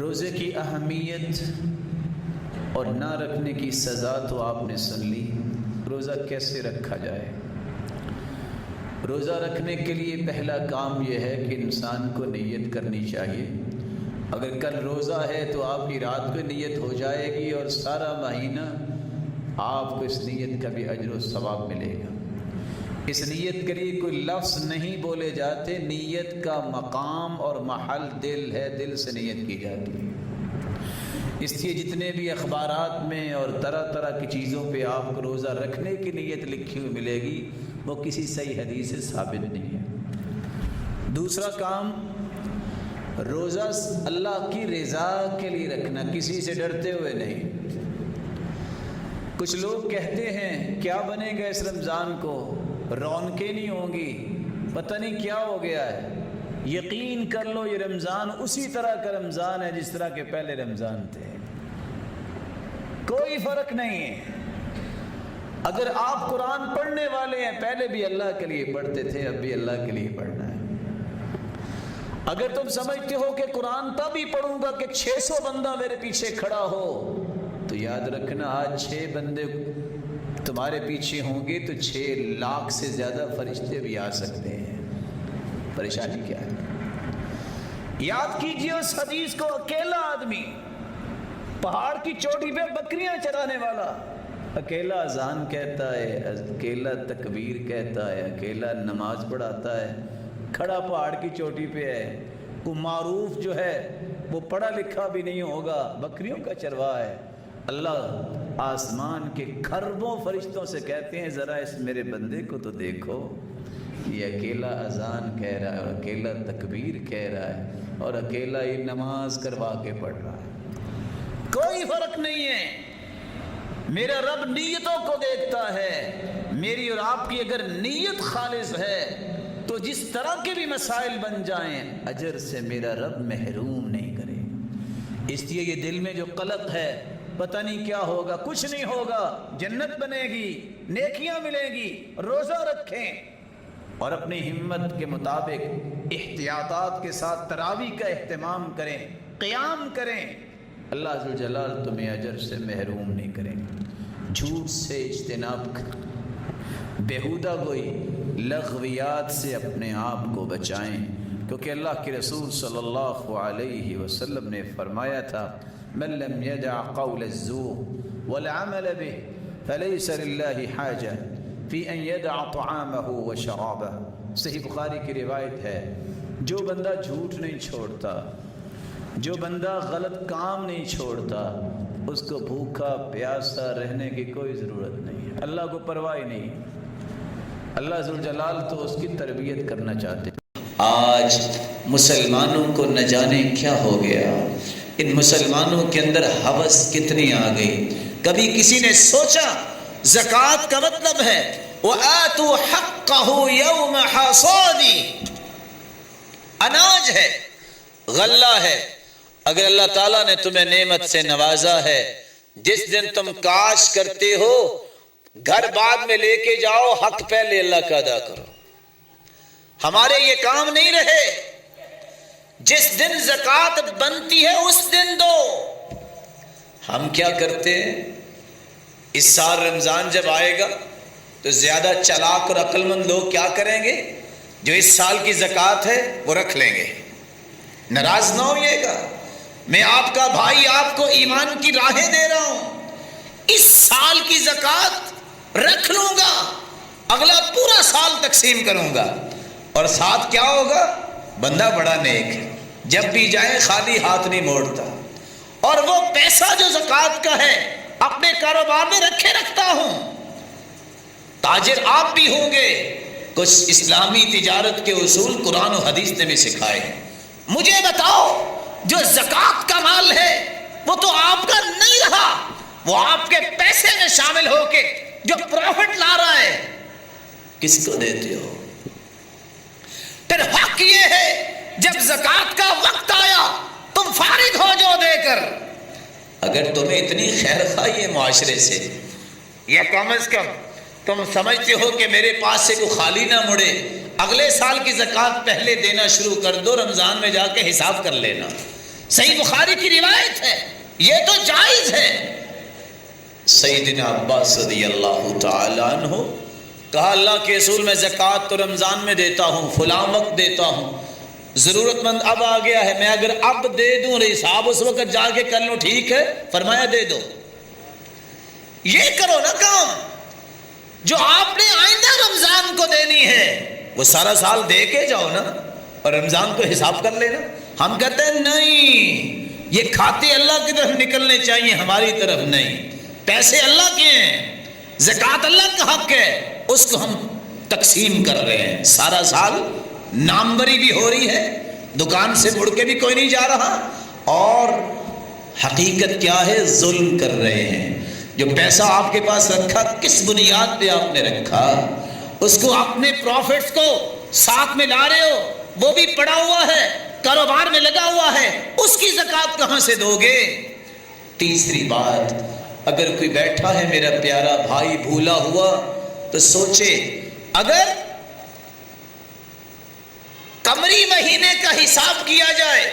روزے کی اہمیت اور نہ رکھنے کی سزا تو آپ نے سن لی۔ روزہ کیسے رکھا جائے؟ روزہ رکھنے کے لیے پہلا کام یہ ہے کہ انسان کو نیت کرنی چاہیے۔ اگر کل روزہ ہے تو آپ کی رات کو نیت ہو جائے گی اور سارا مہینہ آپ کو اس نیت کا بھی اجر و ثواب ملے گا۔ اس نیت کے لیے کوئی لفظ نہیں بولے جاتے، نیت کا مقام اور محل دل ہے، دل سے نیت کی جاتی ہے۔ اس لیے جتنے بھی اخبارات میں اور طرح طرح کی چیزوں پہ آپ کو روزہ رکھنے کی نیت لکھی ہوئی ملے گی، وہ کسی صحیح حدیث سے ثابت نہیں ہے۔ دوسرا کام، روزہ اللہ کی رضا کے لیے رکھنا، کسی سے ڈرتے ہوئے نہیں۔ کچھ لوگ کہتے ہیں کیا بنے گا اس رمضان کو، رونقیں نہیں ہوں گی، پتہ نہیں کیا ہو گیا ہے۔ یقین کر لو یہ رمضان اسی طرح کا رمضان ہے جس طرح کے پہلے رمضان تھے، کوئی فرق نہیں ہے۔ اگر آپ قرآن پڑھنے والے ہیں، پہلے بھی اللہ کے لیے پڑھتے تھے، اب بھی اللہ کے لیے پڑھنا ہے۔ اگر تم سمجھتے ہو کہ قرآن تب ہی پڑھوں گا کہ 600 بندہ میرے پیچھے کھڑا ہو، تو یاد رکھنا آج 6 بندے تمہارے پیچھے ہوں گے تو 6 لاکھ سے زیادہ فرشتے بھی آ سکتے ہیں۔ پریشانی کیا ہے؟ یاد کیجئے اس حدیث کو، اکیلا آدمی پہاڑ کی چوٹی پہ بکریاں چرانے والا، اکیلا اذان کہتا ہے، اکیلا تکبیر کہتا ہے، اکیلا نماز پڑھاتا ہے، کھڑا پہاڑ کی چوٹی پہ ہے۔ وہ معروف جو ہے وہ پڑھا لکھا بھی نہیں ہوگا، بکریوں کا چرواہ ہے۔ اللہ آسمان کے کھربوں فرشتوں سے کہتے ہیں ذرا اس میرے بندے کو تو دیکھو، یہ اکیلا اذان کہہ رہا ہے اور اکیلا تکبیر کہہ رہا ہے اور اکیلا ہی نماز کروا کے پڑھ رہا ہے۔ کوئی فرق نہیں ہے، میرا رب نیتوں کو دیکھتا ہے۔ میری اور آپ کی اگر نیت خالص ہے تو جس طرح کے بھی مسائل بن جائیں، اجر سے میرا رب محروم نہیں کرے۔ اس لیے یہ دل میں جو قلق ہے، پتہ نہیں کیا ہوگا، کچھ نہیں ہوگا، جنت بنے گی، نیکیاں ملیں گی، روزہ رکھیں اور اپنی ہمت کے مطابق احتیاطات کے ساتھ تراویح کا اہتمام کریں، قیام کریں۔ اللہ ذوالجلال تمہیں اجر سے محروم نہیں کریں گے۔ جھوٹ سے اجتناب کریں، بیہودہ گوئی، لغویات سے اپنے آپ کو بچائیں، کیونکہ اللہ کے رسول صلی اللہ علیہ وسلم نے فرمایا تھا من لم يدع قول الزور والعمل به فليس لله حاجة في أن يدع طعامه وشرابه۔ صحیح بخاری کی روایت ہے، جو بندہ جھوٹ نہیں چھوڑتا، جو بندہ غلط کام نہیں چھوڑتا، اس کو بھوکا پیاسا رہنے کی کوئی ضرورت نہیں ہے، اللہ کو پرواہ نہیں۔ اللہ ذوالجلال تو اس کی تربیت کرنا چاہتے ہیں۔ آج مسلمانوں کو نہ جانے کیا ہو گیا، ان مسلمانوں کے اندر ہوس کتنی آ گئی۔ کبھی کسی نے سوچا زکوٰۃ کا مطلب ہے وَآتُوا حَقَّهُ يَوْمَ حَصَادِهِ، اناج ہے، غلہ ہے۔ اگر اللہ تعالیٰ نے تمہیں نعمت سے نوازا ہے، جس دن تم کاش کرتے ہو، گھر بعد میں لے کے جاؤ، حق پہلے اللہ کا ادا کرو۔ ہمارے یہ کام نہیں رہے، جس دن زکوٰۃ بنتی ہے اس دن دو۔ ہم کیا کرتے ہیں، اس سال رمضان جب آئے گا تو زیادہ چالاک اور عقل مند لوگ کیا کریں گے، جو اس سال کی زکوٰۃ ہے وہ رکھ لیں گے۔ ناراض نہ ہوئیے گا، میں آپ کا بھائی آپ کو ایمان کی راہیں دے رہا ہوں۔ اس سال کی زکوٰۃ رکھ لوں گا، اگلا پورا سال تقسیم کروں گا، اور ساتھ کیا ہوگا، بندہ بڑا نیک ہے، جب بھی جائے خالی ہاتھ نہیں موڑتا، اور وہ پیسہ جو زکوٰۃ کا ہے اپنے کاروبار میں رکھے رکھتا ہوں۔ تاجر آپ بھی ہوں گے، کچھ اسلامی تجارت کے اصول قرآن و حدیث نے بھی سکھائے ہیں۔ مجھے بتاؤ، جو زکوٰۃ کا مال ہے وہ تو آپ کا نہیں رہا، وہ آپ کے پیسے میں شامل ہو کے جو پروفٹ لا رہا ہے، کس کو دیتے ہو؟ پھر حق یہ ہے جب زکوٰۃ کا وقت آیا تم فارغ ہو جو دے کر۔ اگر تمہیں اتنی خیر خواہی ہے معاشرے سے، یا کم از کم تم سمجھتے ہو کہ میرے پاس سے کوئی خالی نہ مڑے، اگلے سال کی زکوٰۃ پہلے دینا شروع کر دو، رمضان میں جا کے حساب کر لینا۔ صحیح بخاری کی روایت ہے، یہ تو جائز ہے۔ سیدنا عباس رضی اللہ تعالی عنہ کہا اللہ کے رسول میں زکوٰۃ تو رمضان میں دیتا ہوں، فلاں وقت دیتا ہوں، ضرورت مند اب آ گیا ہے، میں اگر اب دے دوں اور حساب اس وقت جا کے کر لوں ٹھیک ہے؟ فرمایا دے دو۔ یہ کرو نا کام جو آپ نے آئندہ رمضان کو دینی ہے، وہ سارا سال دے کے جاؤ نا، اور رمضان کو حساب کر لینا۔ ہم کہتے ہیں نہیں، یہ کھاتے اللہ کی طرف نکلنے چاہیے، ہماری طرف نہیں۔ پیسے اللہ کے ہیں، زکوٰۃ اللہ کا حق ہے، اس کو ہم تقسیم کر رہے ہیں۔ سارا سال ناموری بھی ہو رہی ہے، دکان سے مڑ کے بھی کوئی نہیں جا رہا، اور حقیقت کیا ہے؟ ظلم کر رہے ہیں۔ جو پیسہ آپ کے پاس رکھا کس بنیاد پہ آپ نے رکھا؟ اس کو اپنے پروفٹس کو ساتھ میں لا رہے ہو، وہ بھی پڑا ہوا ہے، کاروبار میں لگا ہوا ہے، اس کی زکوٰۃ کہاں سے دو گے؟ تیسری بات، اگر کوئی بیٹھا ہے میرا پیارا بھائی بھولا ہوا، تو سوچے اگر قمری مہینے کا حساب کیا جائے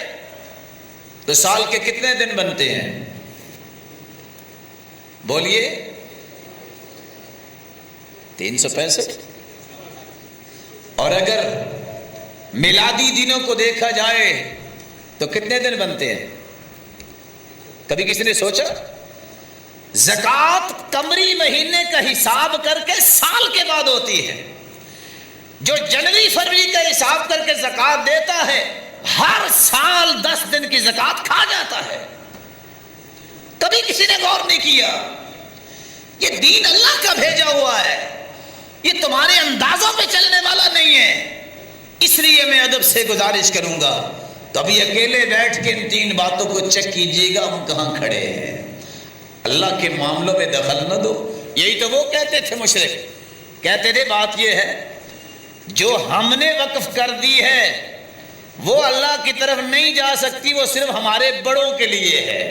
تو سال کے کتنے دن بنتے ہیں؟ بولیے 365۔ اور اگر میلادی دنوں کو دیکھا جائے تو کتنے دن بنتے ہیں؟ کبھی کسی نے سوچا؟ زکوٰۃ قمری مہینے کا حساب کر کے سال کے بعد ہوتی ہے۔ جو جنوری فروری کا حساب کر کے زکوٰۃ دیتا ہے، ہر سال 10 دن کی زکوٰۃ کھا جاتا ہے۔ کبھی کسی نے غور نہیں کیا؟ یہ دین اللہ کا بھیجا ہوا ہے، یہ تمہارے اندازوں پہ چلنے والا نہیں ہے۔ اس لیے میں ادب سے گزارش کروں گا، کبھی اکیلے بیٹھ کے ان 3 باتوں کو چیک کیجئے گا ہم کہاں کھڑے ہیں۔ اللہ کے معاملوں میں دخل نہ دو۔ یہی تو وہ کہتے تھے مشرک، کہتے تھے بات یہ ہے جو ہم نے وقف کر دی ہے وہ اللہ کی طرف نہیں جا سکتی، وہ صرف ہمارے بڑوں کے لیے ہے،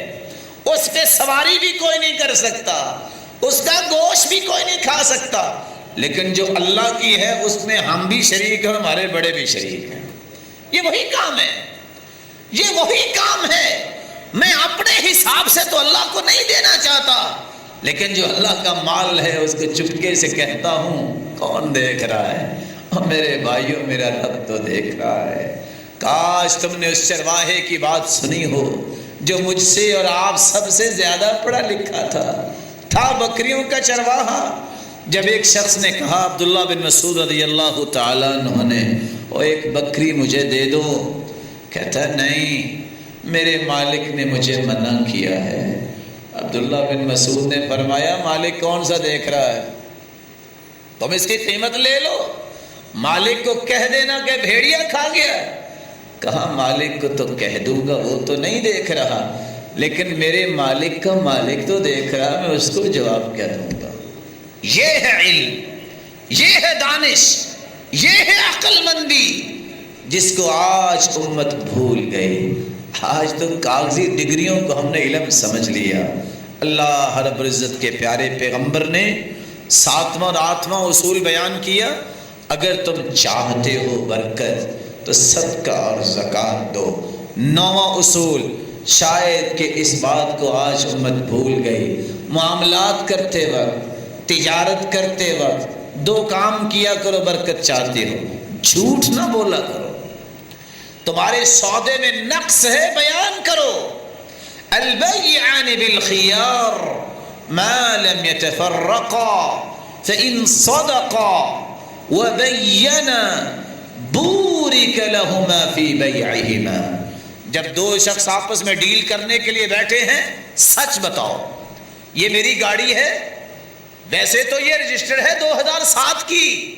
اس پہ سواری بھی کوئی نہیں کر سکتا، اس کا گوشت بھی کوئی نہیں کھا سکتا، لیکن جو اللہ کی ہے اس میں ہم بھی شریک ہیں، ہمارے بڑے بھی شریک ہیں۔ یہ وہی کام ہے، یہ وہی کام ہے۔ میں اپنے حساب سے تو اللہ کو نہیں دینا چاہتا، لیکن جو اللہ کا مال ہے اس کو چپکے سے کہتا ہوں کون دیکھ رہا ہے؟ اور میرے بھائیوں میرا رب تو دیکھ رہا ہے۔ کاش تم نے اس چرواہے کی بات سنی ہو جو مجھ سے اور آپ سب سے زیادہ پڑھا لکھا تھا بکریوں کا چرواہا۔ جب ایک شخص نے کہا، عبداللہ بن مسعود رضی اللہ تعالیٰ عنہ نے، وہ ایک بکری مجھے دے دو، کہتا ہے نہیں میرے مالک نے مجھے منع کیا ہے۔ عبداللہ بن مسعود نے فرمایا مالک کون سا دیکھ رہا ہے؟ تم اس کی قیمت لے لو، مالک کو کہہ دینا کہ بھیڑیا کھا گیا۔ کہا مالک کو تو کہہ دوں گا، وہ تو نہیں دیکھ رہا، لیکن میرے مالک کا مالک تو دیکھ رہا، میں اس کو جواب کیا دوں گا۔ یہ ہے علم، یہ ہے دانش، یہ ہے عقل مندی، جس کو آج امت بھول گئی۔ آج تو کاغذی ڈگریوں کو ہم نے علم سمجھ لیا۔ اللہ رب العزت کے پیارے پیغمبر نے 7واں اور 8واں اصول بیان کیا، اگر تم چاہتے ہو برکت تو صدقہ اور زکوٰۃ دو۔ 9واں اصول، شاید کہ اس بات کو آج امت بھول گئی، معاملات کرتے وقت، تجارت کرتے وقت 2 کام کیا کرو برکت چاہتے ہو، جھوٹ نہ بولا کرو، تمہارے سودے میں نقص ہے بیان کرو۔ البیعان بالخیار ما لم يتفرقا فإن صدقا وبینا بورک لہما فی بیعہما۔ جب 2 شخص آپس میں ڈیل کرنے کے لیے بیٹھے ہیں، سچ بتاؤ، یہ میری گاڑی ہے، ویسے تو یہ رجسٹرڈ ہے 2007 کی،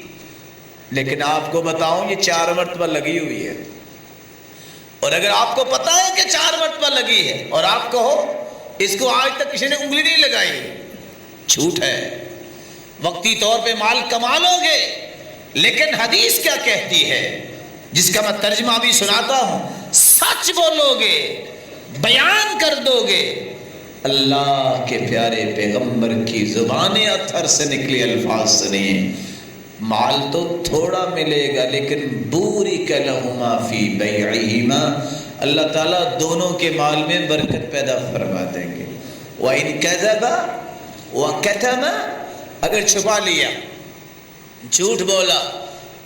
لیکن آپ کو بتاؤں یہ 4 مرتبہ لگی ہوئی ہے، اور اگر آپ کو پتا ہے کہ 4 مرتبہ لگی ہے اور آپ کہو اس کو آج تک کسی نے انگلی نہیں لگائی، جھوٹ ہے۔ وقتی طور پہ مال کما لو گے، لیکن حدیث کیا کہتی ہے جس کا میں ترجمہ بھی سناتا ہوں، سچ بولو گے، بیان کر دو گے۔ اللہ کے پیارے پیغمبر کی زبان اطہر سے نکلے الفاظ سنیے، مال تو تھوڑا ملے گا لیکن بورک لہما فی بیعہما، اللہ تعالیٰ دونوں کے مال میں برکت پیدا فرما دیں گے۔ وَإِن كَذَبَ وَكَتَمَ، اگر چھپا لیا، جھوٹ بولا،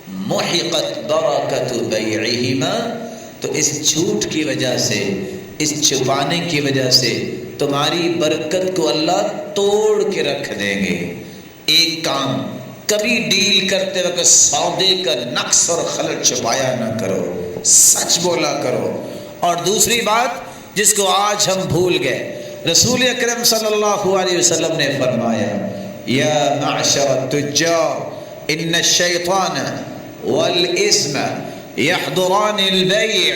مُحِقَتْ بَرَكَةُ بَيْعِهِمَا، تو اس جھوٹ کی وجہ سے، اس چھپانے کی وجہ سے تمہاری برکت کو اللہ توڑ کے رکھ دیں گے۔ ایک کام، کبھی ڈیل کرتے وقت سودے کا نقص اور خلل چھپایا نہ کرو، سچ بولا کرو۔ اور دوسری بات جس کو آج ہم بھول گئے، رسول اکرم صلی اللہ علیہ وسلم نے فرمایا، یا معشر التجار ان الشیطان والاسم یحضران البیع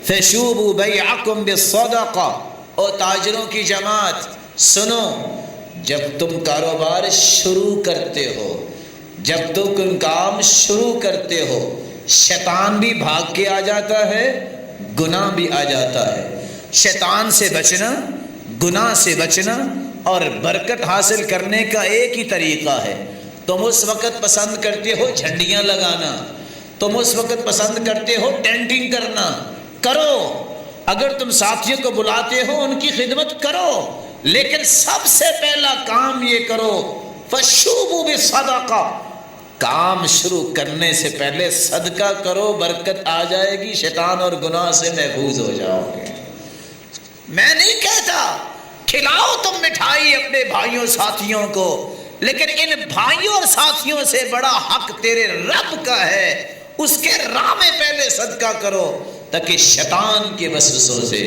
فشوبوا بیعکم بالصدقہ۔ او تاجروں کی جماعت سنو، جب تم کاروبار شروع کرتے ہو، جب تم کوئی کام شروع کرتے ہو، شیطان بھی بھاگ کے آ جاتا ہے، گناہ بھی آ جاتا ہے۔ شیطان سے بچنا، گناہ سے بچنا اور برکت حاصل کرنے کا ایک ہی طریقہ ہے۔ تم اس وقت پسند کرتے ہو جھنڈیاں لگانا، تم اس وقت پسند کرتے ہو ٹینٹنگ کرنا، کرو۔ اگر تم ساتھیوں کو بلاتے ہو ان کی خدمت کرو، لیکن سب سے پہلا کام یہ کرو، فشوبوا بالصدقہ، کام شروع کرنے سے پہلے صدقہ کرو، برکت آ جائے گی، شیطان اور گناہ سے محفوظ ہو جاؤ گے۔ میں نہیں کہتا کھلاؤ تم مٹھائی اپنے بھائیوں ساتھیوں کو، لیکن ان بھائیوں اور ساتھیوں سے بڑا حق تیرے رب کا ہے، اس کے راہ میں پہلے صدقہ کرو، تاکہ شیطان کے وسوسوں سے،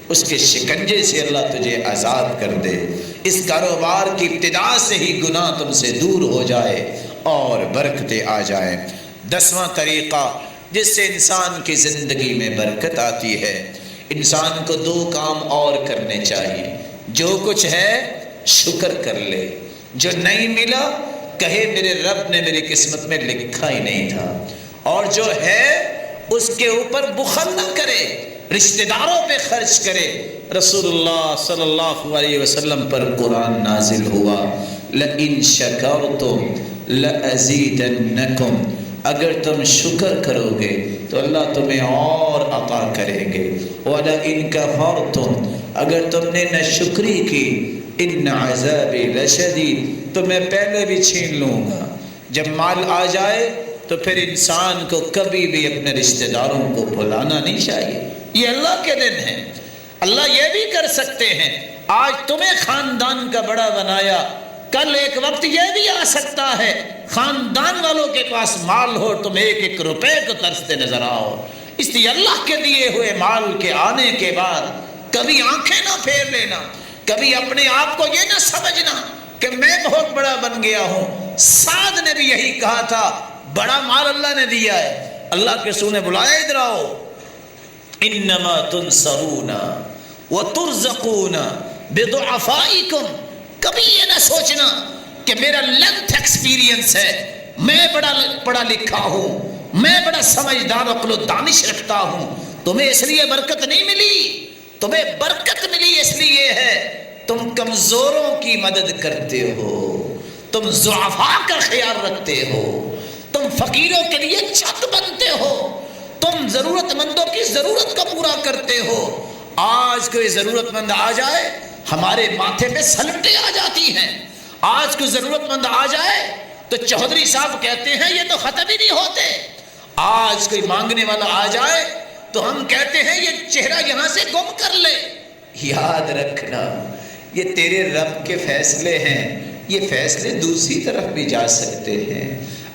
اس کے شکنجے سے اللہ تجھے آزاد کر دے۔ اس کاروبار کی ابتدا سے ہی گناہ تم سے دور ہو جائے اور برکتیں آ جائیں۔ 10واں طریقہ جس سے انسان کی زندگی میں برکت آتی ہے، انسان کو 2 کام اور کرنے چاہیے۔ جو کچھ ہے شکر کر لے، جو نہیں ملا کہے میرے رب نے میری قسمت میں لکھا ہی نہیں تھا، اور جو ہے اس کے اوپر بخل نہ کرے، رشتہ داروں پہ خرچ کرے۔ رسول اللہ صلی اللہ علیہ وسلم پر قرآن نازل ہوا، لَإِن شَكَرْتُمْ لَأَزِيدَنَّكُمْ، اگر تم شکر کرو گے تو اللہ تمہیں اور عطا کریں گے، وَلَئِن كَفَرْتُمْ، اگر تم نے ناشکری کی، إِنَّ عَذَابِي لَشَدِيدٌ، تو میں پہلے بھی چھین لوں گا۔ جب مال آ جائے تو پھر انسان کو کبھی بھی اپنے رشتہ داروں کو بھلانا نہیں چاہیے۔ یہ اللہ کے دن ہے، اللہ یہ بھی کر سکتے ہیں، آج تمہیں خاندان کا بڑا بنایا، کل ایک وقت یہ بھی آ سکتا ہے خاندان والوں کے پاس مال ہو، تم 1-1 روپے کو ترستے نظر آؤ۔ اس لیے اللہ کے دیے ہوئے مال کے آنے کے بعد کبھی آنکھیں نہ پھیر لینا، کبھی اپنے آپ کو یہ نہ سمجھنا کہ میں بہت بڑا بن گیا ہوں۔ سعد نے بھی یہی کہا تھا، بڑا مال اللہ نے دیا ہے، اللہ کے رسول نے بلایا ادھر آؤ، انما تنصرون وترزقون بضعفائکم۔ کبھی یہ نہ سوچنا کہ میرا لینتھ ایکسپیرینس ہے، میں بڑا پڑھا لکھا ہوں، میں بڑا سمجھدار عقل و دانش رکھتا ہوں، تمہیں اس لیے برکت نہیں ملی، تمہیں برکت ملی اس لیے ہے تم کمزوروں کی مدد کرتے ہو، تم ضعفاء کا خیال رکھتے ہو، تم فقیروں کے لیے چھت بنتے ہو، تم ضرورت مندوں کی ضرورت کو پورا کرتے ہو۔ آج کوئی ضرورت مند آ جائے ہمارے ماتھے پہ سلٹیں آ جاتی ہیں، آج کوئی ضرورت مند آ جائے تو چودھری صاحب کہتے ہیں یہ تو ختم ہی نہیں ہوتے، آج کوئی مانگنے والا آ جائے تو ہم کہتے ہیں یہ چہرہ یہاں سے گم کر لے۔ یاد رکھنا یہ تیرے رب کے فیصلے ہیں، یہ فیصلے دوسری طرف بھی جا سکتے ہیں۔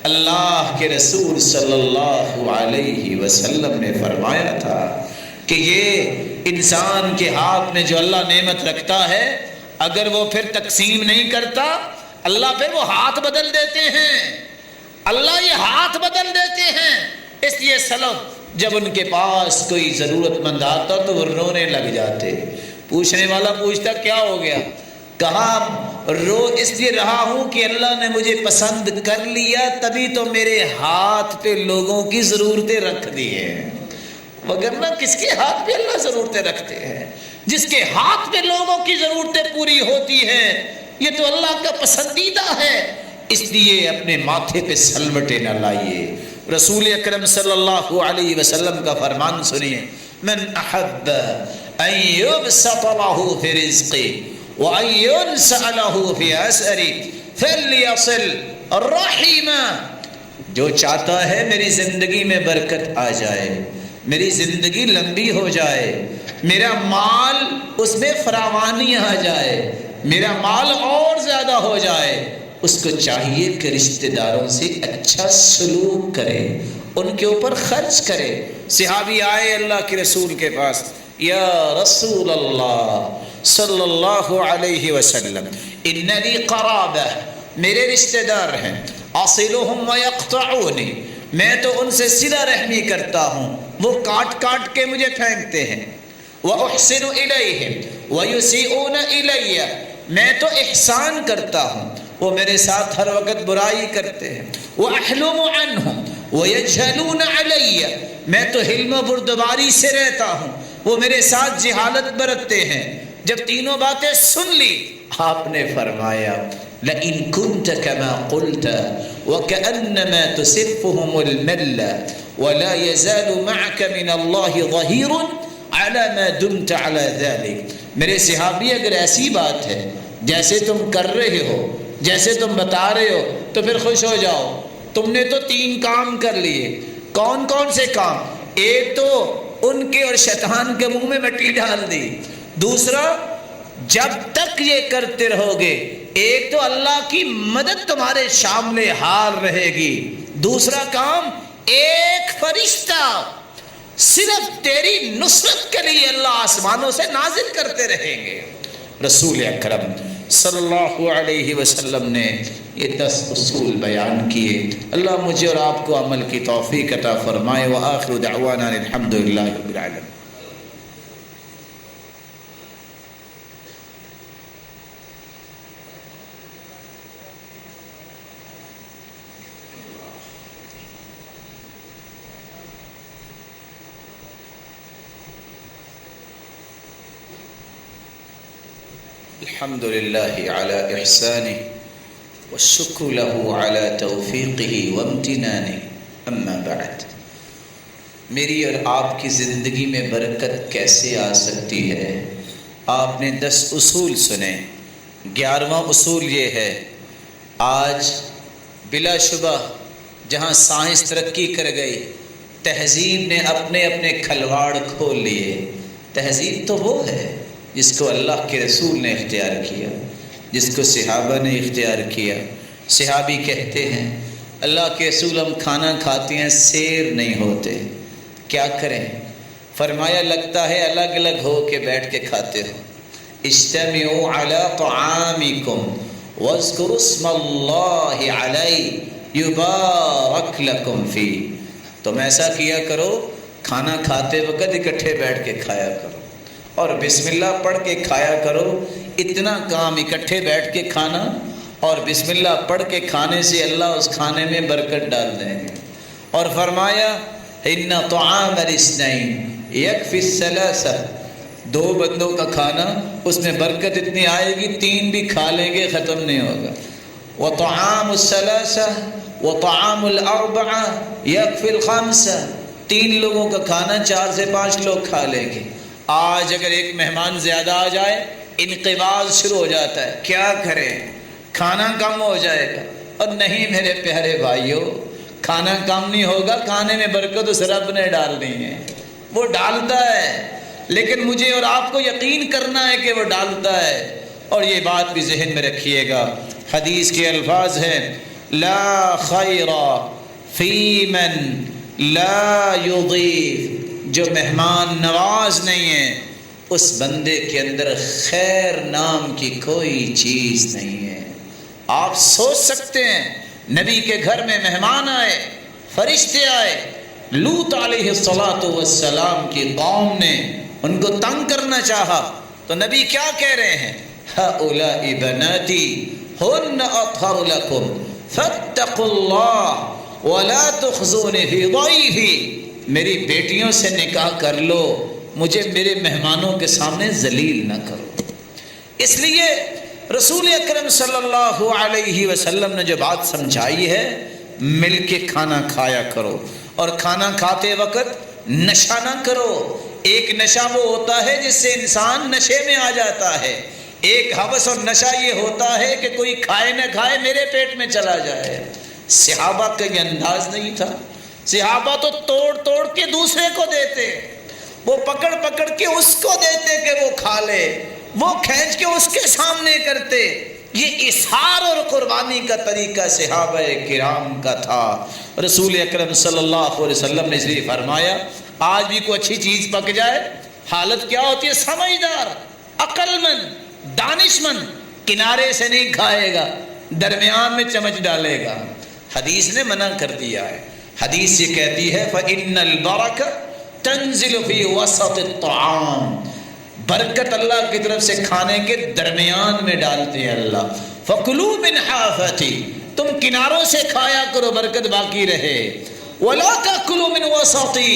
اللہ کے رسول صلی اللہ علیہ وسلم نے فرمایا تھا کہ یہ انسان کے ہاتھ میں جو اللہ نعمت رکھتا ہے، اگر وہ پھر تقسیم نہیں کرتا، اللہ پھر وہ ہاتھ بدل دیتے ہیں، اللہ یہ ہاتھ بدل دیتے ہیں۔ اس لیے سلف جب ان کے پاس کوئی ضرورت مند آتا تو وہ رونے لگ جاتے، پوچھنے والا پوچھتا کیا ہو گیا، کہا رو اس لیے رہا ہوں کہ اللہ نے مجھے پسند کر لیا، تبھی تو میرے ہاتھ پہ لوگوں کی ضرورتیں رکھ دی ہیں، وگرنہ کس کے ہاتھ پہ اللہ ضرورتیں رکھتے ہیں؟ جس کے ہاتھ پہ لوگوں کی ضرورتیں پوری ہوتی ہیں، یہ تو اللہ کا پسندیدہ ہے۔ اس لیے اپنے ماتھے پہ سلوٹیں نہ لائیے۔ رسول اکرم صلی اللہ علیہ وسلم کا فرمان سنیے، من احب ان يبسط له في رزقه وان ينسأ له في اثره فليصل رحمه. جو چاہتا ہے میری زندگی میں برکت آ جائے، میری زندگی لمبی ہو جائے، میرا مال اس میں فراوانی آ جائے، میرا مال اور زیادہ ہو جائے، اس کو چاہیے کہ رشتہ داروں سے اچھا سلوک کرے، ان کے اوپر خرچ کرے. صحابی آئے اللہ کے رسول کے پاس، یا رسول اللہ صلی اللہ علیہ وسلم ان لی قرابہ، میرے رشتہ دار ہیں، اصلهم ويقطعوني، میں تو ان سے صلہ رحمی کرتا ہوں، وہ کاٹ کاٹ کے مجھے پھینکتے ہیں. واحسن الیہم ویسیئون الی، میں تو احسان کرتا ہوں، وہ میرے ساتھ ہر وقت برائی کرتے ہیں. واحلم عنہم ویجہلون علی، میں تو حلم و بردباری سے رہتا ہوں، وہ میرے ساتھ جہالت برتتے ہیں. جب تینوں باتیں سن لی آپ نے فرمایا لئن كنت كما قلت وكأنما تسفهم المل ولا يزال معك من الله ظهير على ما دمت على ذلك. میرے صحابی اگر ایسی بات ہے جیسے تم کر رہے ہو، جیسے تم بتا رہے ہو، تو پھر خوش ہو جاؤ. تم نے تو 3 کام کر لیے. کون کون سے کام؟ ایک تو ان کے اور شیطان کے منہ میں مٹی ڈال دی. دوسرا، جب تک یہ کرتے رہو گے ایک تو اللہ کی مدد تمہارے شامل حال رہے گی، دوسرا کام ایک فرشتہ صرف تیری نصرت کے لیے اللہ آسمانوں سے نازل کرتے رہیں گے. رسول اکرم صلی اللہ علیہ وسلم نے یہ 10 اصول بیان کیے. اللہ مجھے اور آپ کو عمل کی توفیق عطا فرمائے. وآخر دعوانا الحمدللہ رب العالمین. الحمد لله على إحسانه والشكر له على توفيقه وامتنانه. اما بعد، میری اور آپ کی زندگی میں برکت کیسے آ سکتی ہے؟ آپ نے 10 اصول سنے. 11واں اصول یہ ہے، آج بلا شبہ جہاں سائنس ترقی کر گئی، تہذیب نے اپنے اپنے کھلواڑ کھول لیے. تہذیب تو وہ ہے جس کو اللہ کے رسول نے اختیار کیا، جس کو صحابہ نے اختیار کیا. صحابی کہتے ہیں اللہ کے رسول ہم کھانا کھاتے ہیں سیر نہیں ہوتے، کیا کریں؟ فرمایا لگتا ہے الگ الگ ہو کے بیٹھ کے کھاتے ہو. اجتمعوا علی طعامکم واذکروا اسم اللہ علیہ یبارک لکم فی. تم ایسا کیا کرو، کھانا کھاتے وقت اکٹھے بیٹھ کے کھایا کرو اور بسم اللہ پڑھ کے کھایا کرو. اتنا کام اکٹھے بیٹھ کے کھانا اور بسم اللہ پڑھ کے کھانے سے اللہ اس کھانے میں برکت ڈال دیں گے. اور فرمایا ان طعام الاثنین یکفی الثلاثہ، 2 بندوں کا کھانا اس میں برکت اتنی آئے گی 3 بھی کھا لیں گے ختم نہیں ہوگا. وطعام الثلاثہ وطعام الاربعہ یکفی الخمسہ، 3 لوگوں کا کھانا 4 سے 5 لوگ کھا لیں گے. آج اگر ایک مہمان زیادہ آ جائے انقباض شروع ہو جاتا ہے، کیا کریں؟ کھانا کم ہو جائے گا. اور نہیں میرے پیارے بھائیوں، کھانا کم نہیں ہوگا، کھانے میں برکت اس رب نے ڈالنی ہے. وہ ڈالتا ہے، لیکن مجھے اور آپ کو یقین کرنا ہے کہ وہ ڈالتا ہے. اور یہ بات بھی ذہن میں رکھیے گا، حدیث کے الفاظ ہیں لا خیر فی من لا یضیف، جو مہمان نواز نہیں ہے اس بندے کے اندر خیر نام کی کوئی چیز نہیں ہے. آپ سوچ سکتے ہیں نبی کے گھر میں مہمان آئے، فرشتے آئے، لوط علیہ السلام کی قوم نے ان کو تنگ کرنا چاہا تو نبی کیا کہہ رہے ہیں؟ ہؤلاء بناتی ہن اطہر لکم فاتقوا اللہ ولا تخزون فی ضیفی. میری بیٹیوں سے نکاح کر لو، مجھے میرے مہمانوں کے سامنے ذلیل نہ کرو. اس لیے رسول اکرم صلی اللہ علیہ وسلم نے جو بات سمجھائی ہے، مل کے کھانا کھایا کرو اور کھانا کھاتے وقت نشہ نہ کرو. ایک نشہ وہ ہوتا ہے جس سے انسان نشے میں آ جاتا ہے، ایک ہوس اور نشہ یہ ہوتا ہے کہ کوئی کھائے نہ کھائے میرے پیٹ میں چلا جائے۔ صحابہ کا یہ انداز نہیں تھا، صحابہ تو توڑ توڑ کے دوسرے کو دیتے، وہ پکڑ پکڑ کے اس کو دیتے کہ وہ کھا لے، وہ کھینچ کے اس کے سامنے کرتے۔ یہ اظہار اور قربانی کا طریقہ صحابہ کرام کا تھا۔ رسول اکرم صلی اللہ علیہ وسلم نے اس لیے فرمایا آج بھی کوئی اچھی چیز پک جائے حالت کیا ہوتی ہے؟ سمجھدار، عقل مند، دانش مند کنارے سے نہیں کھائے گا، درمیان میں چمچ ڈالے گا۔ حدیث نے منع کر دیا ہے، حدیث یہ کہتی ہے فَإِنَّ الْبَرَكَةَ تَنزِلُ فِي وَسَطِ الطَّعَامِ، برکت اللہ کی طرف سے کھانے کے درمیان میں ڈالتے ہیں اللہ۔ فَكُلُوا مِنْ حَافَتِي، تم کناروں سے کھایا کرو برکت باقی رہے۔ وَلَا تَأْكُلُوا مِنْ وَسَطِي،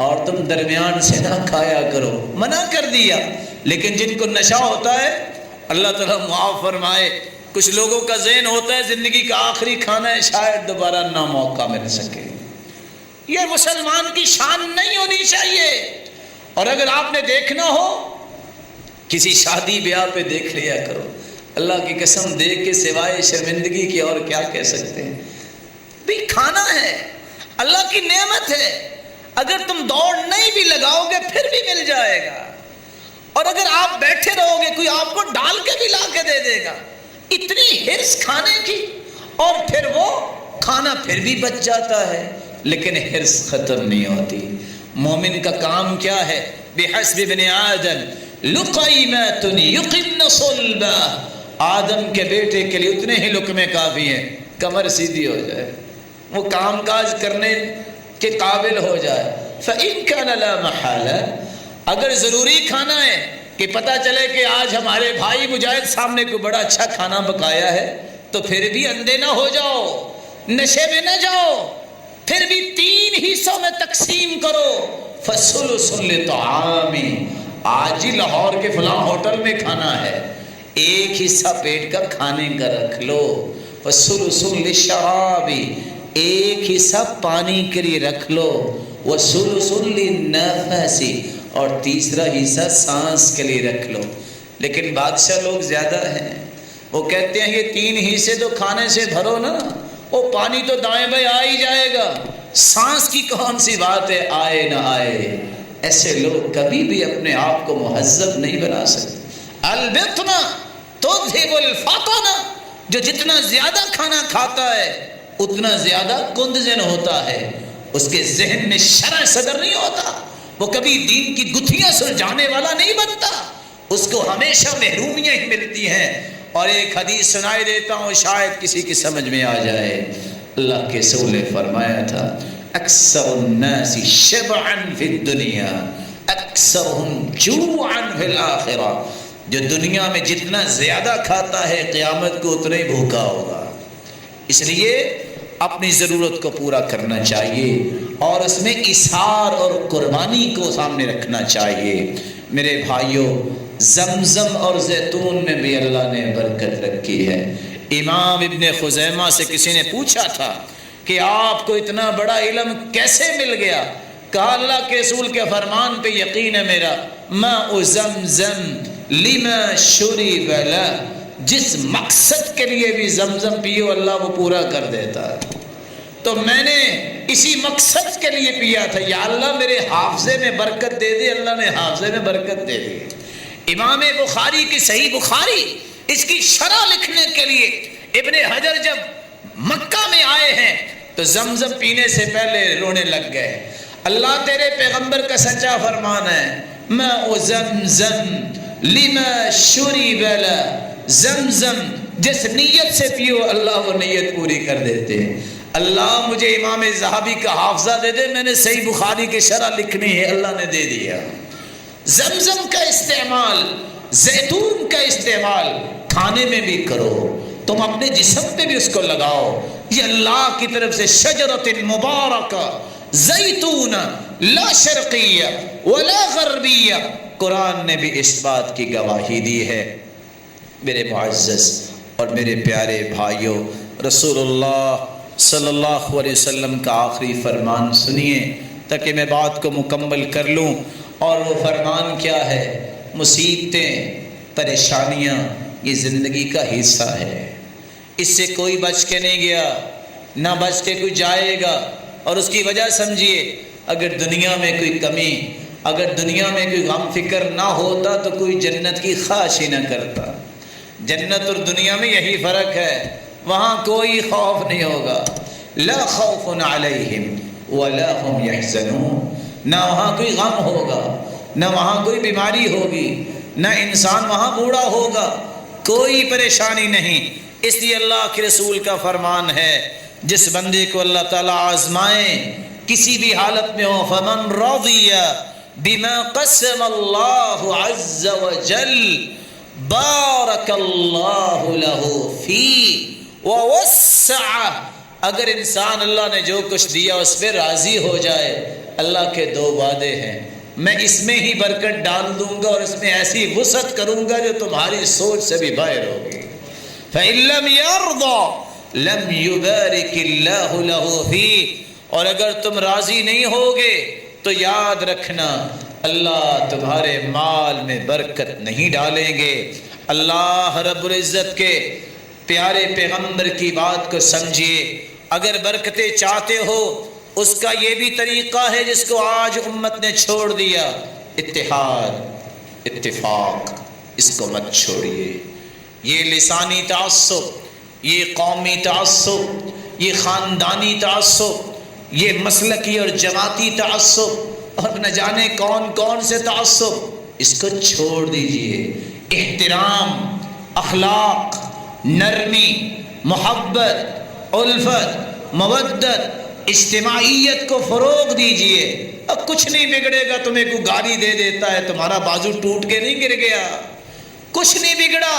اور تم درمیان سے نہ کھایا کرو، منع کر دیا۔ لیکن جن کو نشہ ہوتا ہے اللہ تعالیٰ معاف فرمائے، کچھ لوگوں کا ذہن ہوتا ہے زندگی کا آخری کھانا ہے شاید دوبارہ نہ موقع مل سکے۔ یہ مسلمان کی شان نہیں ہونی چاہیے۔ اور اگر آپ نے دیکھنا ہو کسی شادی بیاہ پہ دیکھ لیا کرو، اللہ کی قسم دیکھ کے سوائے شرمندگی کی اور کیا کہہ سکتے ہیں؟ بھی کھانا ہے، اللہ کی نعمت ہے، اگر تم دوڑ نہیں بھی لگاؤ گے پھر بھی مل جائے گا، اور اگر آپ بیٹھے رہو گے کوئی آپ کو ڈال کے بھی لا کے دے دے گا۔ اتنی حرص کھانے کی، اور پھر وہ کھانا پھر بھی بچ جاتا ہے، لیکن حرص ختم نہیں ہوتی۔ مومن کا کام کیا ہے؟ بحسب ابن آدم لقیمات یقمن صلبہ، آدم کے بیٹے کے لیے اتنے ہی لقمے کافی ہیں کمر سیدھی ہو جائے، وہ کام کاج کرنے کے قابل ہو جائے۔ فإن كان لا محالہ، اگر ضروری کھانا ہے کہ پتہ چلے کہ آج ہمارے بھائی مجاہد صاحب نے کوئی بڑا اچھا کھانا پکایا ہے، تو پھر بھی اندھے نہ ہو جاؤ، نشے میں نہ جاؤ، پھر بھی 3 حصوں میں تقسیم کرو۔ فَثُلُثٌ لِطَعَامِ، آج ہی لاہور کے فلاں ہوٹل میں کھانا ہے، ایک حصہ پیٹ کا کھانے کا رکھ لو۔ وَثُلُثٌ لِلشَّرَابِ، ایک حصہ پانی کے لیے رکھ لو۔ وَثُلُثٌ لِلنَّفَسِ، اور تیسرا حصہ سانس کے لیے رکھ لو۔ لیکن بادشاہ لوگ زیادہ ہیں، وہ کہتے ہیں یہ 3 حصے تو کھانے سے بھرو نا، وہ پانی تو دائیں بائیں آ ہی جائے گا، سانس کی کون سی بات ہے آئے نہ آئے۔ ایسے لوگ کبھی بھی اپنے آپ کو مہذب نہیں بنا سکتے۔ البتنا تذہب الفطنہ، جو جتنا زیادہ کھانا کھاتا ہے اتنا زیادہ کندذن ہوتا ہے، اس کے ذہن میں شرع صدر نہیں ہوتا، وہ کبھی دین کی گتھیاں سلجھانے والا نہیں بنتا، اس کو ہمیشہ محرومیاں ہی ملتی ہیں۔ اور ایک حدیث سنائی دیتا ہوں شاید کسی کی سمجھ میں آ جائے۔ اللہ کے رسول نے فرمایا تھا اکثر الناس شبعا فی الدنیا اکثرهم جوعا فی الآخرہ، جو دنیا میں جتنا زیادہ کھاتا ہے قیامت کو اتنا ہی بھوکا ہوگا۔ اس لیے اپنی ضرورت کو پورا کرنا چاہیے اور اس میں اظہار اور قربانی کو سامنے رکھنا چاہیے۔ میرے بھائیوں، زمزم اور زیتون میں بھی اللہ نے برکت رکھی ہے۔ امام ابن خزیمہ سے کسی نے پوچھا تھا کہ آپ کو اتنا بڑا علم کیسے مل گیا؟ کہا اللہ کے رسول کے فرمان پہ یقین ہے میرا، ماء زمزم لما شرب لہ، جس مقصد کے لیے بھی زمزم پیو اللہ وہ پورا کر دیتا ہے۔ تو میں نے اسی مقصد کے لیے پیا تھا، یا اللہ میرے حافظے میں برکت دے دے، اللہ نے حافظے میں برکت دے دی۔ امام بخاری کی صحیح بخاری، اس کی شرح لکھنے کے لیے ابن حجر جب مکہ میں آئے ہیں تو زمزم پینے سے پہلے رونے لگ گئے۔ اللہ تیرے پیغمبر کا سچا فرمان ہے، ماء زمزم لما شرب لہ، زمزم جس نیت سے پیو اللہ وہ نیت پوری کر دیتے ہیں۔ اللہ مجھے امام ذہبی کا حافظہ دے دے، میں نے صحیح بخاری کی شرح لکھنی ہے، اللہ نے دے دیا۔ زمزم کا استعمال، زیتون کا استعمال کھانے میں بھی کرو، تم اپنے جسم پہ بھی اس کو لگاؤ۔ یہ اللہ کی طرف سے شجرۃ مبارکہ زیتون لا شرقیہ ولا غربیہ، قرآن نے بھی اس بات کی گواہی دی ہے۔ میرے معزز اور میرے پیارے بھائیوں، رسول اللہ صلی اللہ علیہ وسلم کا آخری فرمان سنیے تاکہ میں بات کو مکمل کر لوں اور وہ فرمان کیا ہے؟ مصیبتیں، پریشانیاں یہ زندگی کا حصہ ہے، اس سے کوئی بچ کے نہیں گیا، نہ بچ کے کوئی جائے گا۔ اور اس کی وجہ سمجھیے، اگر دنیا میں کوئی کمی، اگر دنیا میں کوئی غم فکر نہ ہوتا تو کوئی جنت کی خواہش ہی نہ کرتا۔ جنت اور دنیا میں یہی فرق ہے، وہاں کوئی خوف نہیں ہوگا، لا خوف علیہم ولا هم یحزنون، نہ وہاں کوئی غم ہوگا، نہ وہاں کوئی بیماری ہوگی، نہ انسان وہاں بوڑھا ہوگا، کوئی پریشانی نہیں۔ اس لیے اللہ کے رسول کا فرمان ہے، جس بندے کو اللہ تعالیٰ آزمائے کسی بھی حالت میں ہو، فمن رضی بما قسم اللہ عز وجل بارک اللہ لہ فیہ ووسع، اگر انسان اللہ نے جو کچھ دیا اس پہ راضی ہو جائے، اللہ کے دو وعدے ہیں، میں اس میں ہی برکت ڈال دوں گا اور اس میں ایسی وسعت کروں گا جو تمہاری سوچ سے بھی باہر ہوگی۔ فَإِن لَّمْ يَرْضَ لَمْ يُبَارِكِ اللَّهُ لَهُ فِيهِ، اور اگر تم راضی نہیں ہوگے تو یاد رکھنا اللہ تمہارے مال میں برکت نہیں ڈالیں گے۔ اللہ رب العزت کے پیارے پیغمبر کی بات کو سمجھیے، اگر برکتیں چاہتے ہو اس کا یہ بھی طریقہ ہے جس کو آج امت نے چھوڑ دیا، اتحاد، اتفاق، اس کو مت چھوڑیے۔ یہ لسانی تعصب، یہ قومی تعصب، یہ خاندانی تعصب، یہ مسلکی اور جماعتی تعصب اور نہ جانے کون کون سے تعصب، اس کو چھوڑ دیجئے۔ احترام، اخلاق، نرمی، محبت، الفت، مودت، اجتماعیت کو فروغ دیجئے۔ اب کچھ نہیں بگڑے گا، تمہیں کوئی گالی دے دیتا ہے، تمہارا بازو ٹوٹ کے نہیں گر گیا، کچھ نہیں بگڑا۔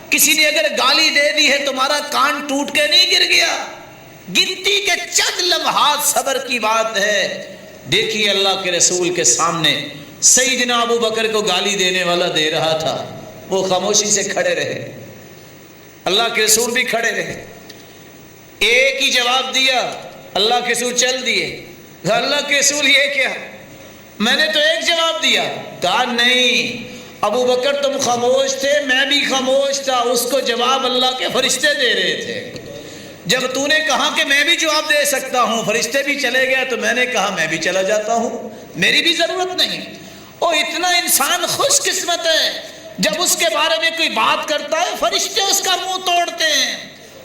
کسی نے اگر گالی دے دی ہے، تمہارا کان ٹوٹ کے نہیں گر گیا، گنتی کے چند لمحات صبر کی بات ہے۔ دیکھیے اللہ کے رسول کے سامنے سیدنا ابو بکر کو گالی دینے والا دے رہا تھا، وہ خاموشی سے کھڑے رہے، اللہ کے رسول بھی کھڑے رہے، ایک ہی جواب دیا، اللہ کے رسول چل دیے۔ اللہ کے رسول یہ کیا؟ میں نے تو ایک جواب دیا۔ کہا نہیں ابو بکر تم خاموش تھے، میں بھی خاموش تھا، اس کو جواب اللہ کے فرشتے دے رہے تھے۔ جب تو نے کہا کہ میں بھی جواب دے سکتا ہوں، فرشتے بھی چلے گئے، تو میں نے کہا میں بھی چلا جاتا ہوں، میری بھی ضرورت نہیں۔ اور اتنا انسان خوش قسمت ہے، جب اس کے بارے میں کوئی بات کرتا ہے فرشتے اس کا منہ توڑتے ہیں،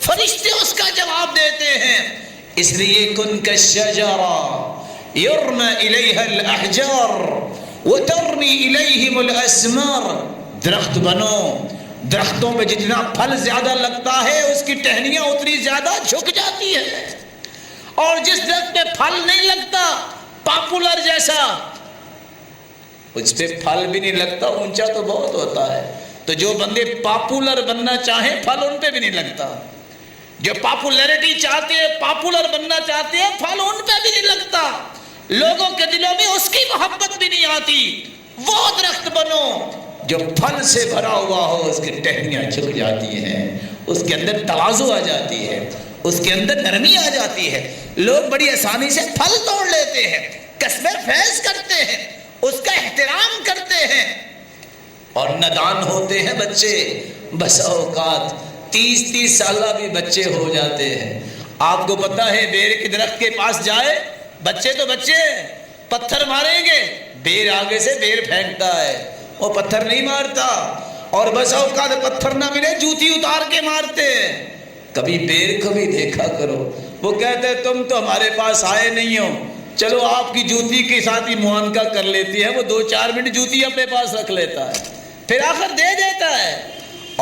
فرشتے اس کا جواب دیتے ہیں۔ اس لیے کن کالشجرہ یرمی الیہا الاحجار وترمی الیہم الاسمار، درخت بنو، درختوں پہ جتنا پھل زیادہ لگتا ہے اس کی ٹہنیاں اتنی زیادہ جھک جاتی ہے، اور جس درخت پہ پھل نہیں لگتا، پاپولر جیسا، اس پہ پھل بھی نہیں لگتا، اونچا تو بہت ہوتا ہے۔ تو جو بندے پاپولر بننا چاہیں پھل ان پہ بھی نہیں لگتا، جو پاپولیرٹی چاہتے ہیں، پاپولر بننا چاہتے ہیں، پھل ان پہ بھی نہیں لگتا، لوگوں کے دلوں میں اس کی محبت بھی نہیں آتی۔ وہ درخت بنو جو پھل سے بھرا ہوا ہو، اس کی ٹہنیاں جھک جاتی ہیں، اس کے اندر تواضع آ جاتی ہے، اس کے اندر نرمی آ جاتی ہے، لوگ بڑی آسانی سے پھل توڑ لیتے ہیں، قصبے فیض کرتے ہیں، اس کا احترام کرتے ہیں۔ اور نادان ہوتے ہیں بچے، بس اوقات 30 سالہ بھی بچے ہو جاتے ہیں۔ آپ کو پتہ ہے بیر کے درخت کے پاس جائے، بچے تو بچے پتھر ماریں گے، بیر آگے سے بیر پھینکتا ہے، وہ پتھر نہیں مارتا، اور بس اوقات پتھر نہ ملے جوتی اتار کے مارتے ہیں۔ کبھی بیر کو بھی دیکھا کرو، وہ کہتے ہیں تم تو ہمارے پاس آئے نہیں ہو، چلو آپ کی جوتی کے ساتھ ہی معانقہ کر لیتی ہے، وہ 2-4 منٹ جوتی اپنے پاس رکھ لیتا ہے، پھر آخر دے دیتا ہے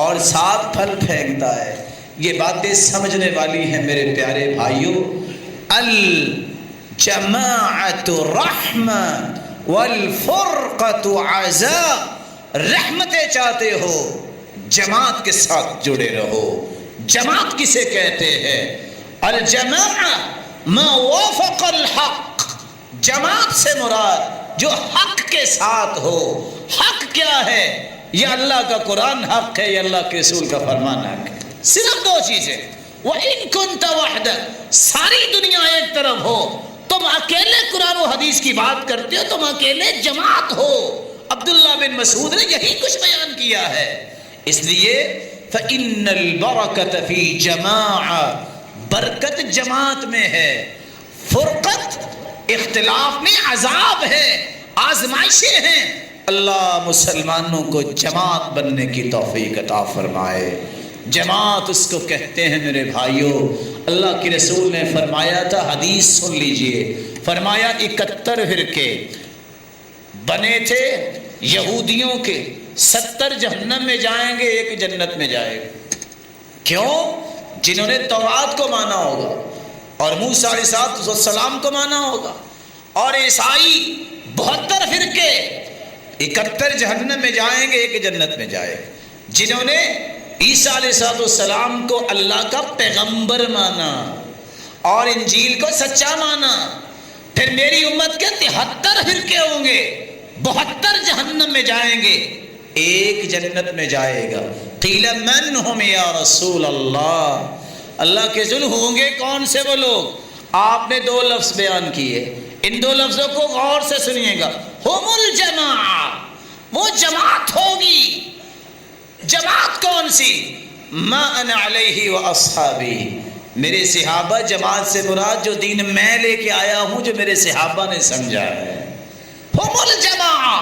اور ساتھ پھل پھینکتا ہے۔ یہ باتیں سمجھنے والی ہیں میرے پیارے بھائیوں۔ الجماعت رحمہ والفرقۃ عذاب، رحمتیں چاہتے ہو جماعت کے ساتھ جڑے رہو۔ جماعت کسے کہتے ہیں؟ الجماعہ ما وافق الحق، جماعت سے مراد جو حق کے ساتھ ہو۔ حق کیا ہے؟ یا اللہ کا قرآن حق ہے، یا اللہ کے رسول کا فرمان حق ہے، صرف 2 چیزیں۔ وَإِن كُنْتَ وَحْدَكَ، ساری دنیا ایک طرف ہو، تم اکیلے قرآن و حدیث کی بات کرتے ہو، تم اکیلے جماعت ہو۔ عبداللہ بن مسعود نے یہی کچھ بیان کیا ہے۔ اس لیے فَإِنَّ الْبَرَكَةَ فِي جَمَاعَةٍ، برکت جماعت میں ہے، فرقت اختلاف میں عذاب ہے، آزمائشیں ہیں۔ اللہ مسلمانوں کو جماعت بننے کی توفیق عطا فرمائے۔ جماعت اس کو کہتے ہیں میرے بھائیوں۔ اللہ کے رسول نے فرمایا تھا، حدیث سن لیجئے، فرمایا 71 فرقے بنے تھے یہودیوں کے، 70 جہنم میں جائیں گے، 1 جنت میں جائے گا۔ کیوں؟ جنہوں نے توراۃ کو مانا ہوگا اور موسیٰ علیہ السلام کو مانا ہوگا، اور عیسائی 72 فرقے، 71 جہنم میں جائیں گے، 1 جنت میں جائے گا۔ جنہوں نے عیسیٰ علیہ السلام کو اللہ کا پیغمبر مانا اور انجیل کو سچا مانا، پھر میری امت کے 73 فرقے ہوں گے، 72 جہنم میں جائیں گے، 1 جنت میں جائے گا۔ قیل من ہم یا رسول اللہ، اللہ کے ذل ہوں گے کون سے وہ لوگ؟ آپ نے 2 لفظ بیان کیے، ان 2 لفظوں کو غور سے سنیے گا۔ ہم الجماعہ، وہ جماعت ہوگی۔ جماعت کون سی؟ ما انا علیہ و اصحابی، میرے صحابہ جماعت سے مراد جو دین میں لے کے آیا ہوں، جو میرے صحابہ نے سمجھا ہے۔ ہم الجماعہ،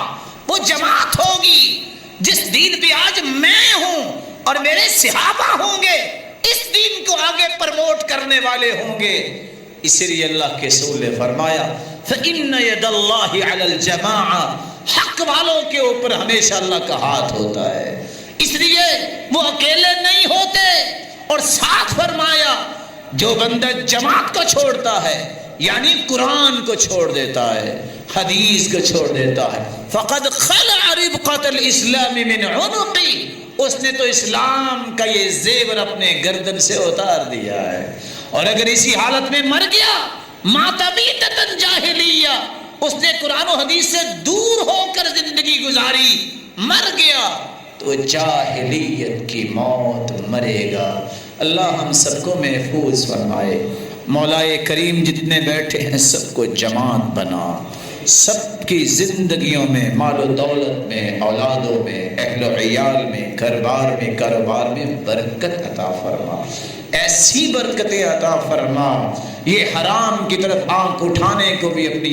وہ جماعت ہوگی جس دین پہ آج میں ہوں اور میرے صحابہ ہوں گے، اس دین کو آگے پروموٹ کرنے والے ہوں گے۔ اسی لیے اللہ کے رسول نے فرمایا فَإِنَّ يَدَ اللَّهِ عَلَى الْجَمَاعَةِ، حق والوں کے اوپر ہمیشہ اللہ کا ہاتھ ہوتا ہے۔ اس لیے وہ اکیلے نہیں ہوتے، اور ساتھ فرمایا جو بندہ جماعت کو چھوڑتا ہے، یعنی قرآن کو چھوڑ دیتا ہے، حدیث کو چھوڑ دیتا ہے، فقد خلع ربقۃ الاسلام من عنقی، اس نے تو اسلام کا یہ زیور اپنے گردن سے اتار دیا ہے۔ اور اگر اسی حالت میں مر گیا، ماتبیتۃ جاہلیہ، اس نے قرآن و حدیث سے دور ہو کر زندگی گزاری، مر گیا تو جاہلیت کی موت مرے گا۔ اللہ ہم سب کو محفوظ فرمائے۔ مولا کریم جتنے بیٹھے ہیں سب کو جماعت بنا، سب کی زندگیوں میں، مال و دولت میں، اولادوں میں، اہل و عیال میں، گھر بار میں، کاروبار میں برکت عطا فرما، ایسی برکتیں عطا فرما، یہ حرام کی طرف آنکھ اٹھانے کو بھی اپنی